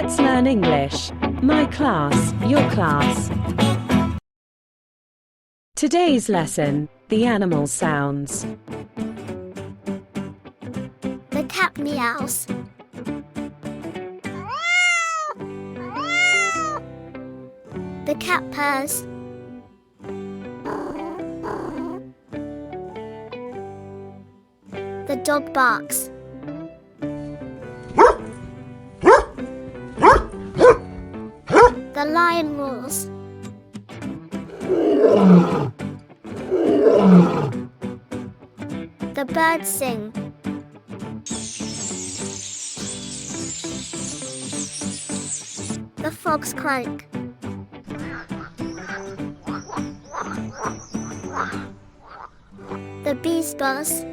Let's learn English. My class, your class. Today's lesson, the animal sounds. The cat meows. The cat purrs. The dog barks. The lion roars. The birds sing. The frogs croak. The bees buzz.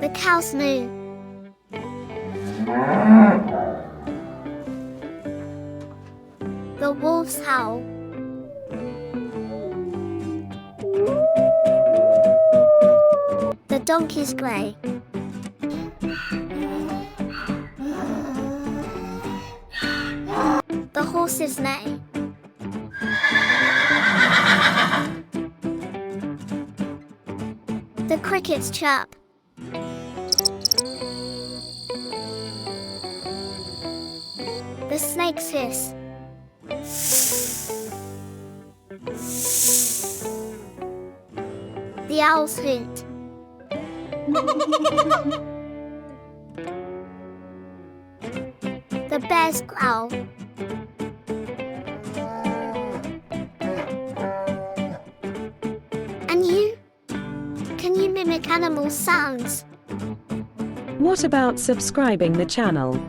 The cows moo. The wolves howl. The donkeys bray. The horses neigh. The crickets chirp. The snakes hiss. The owls hoot. The bears growl. And you? Can you mimic animal sounds? What about subscribing the channel?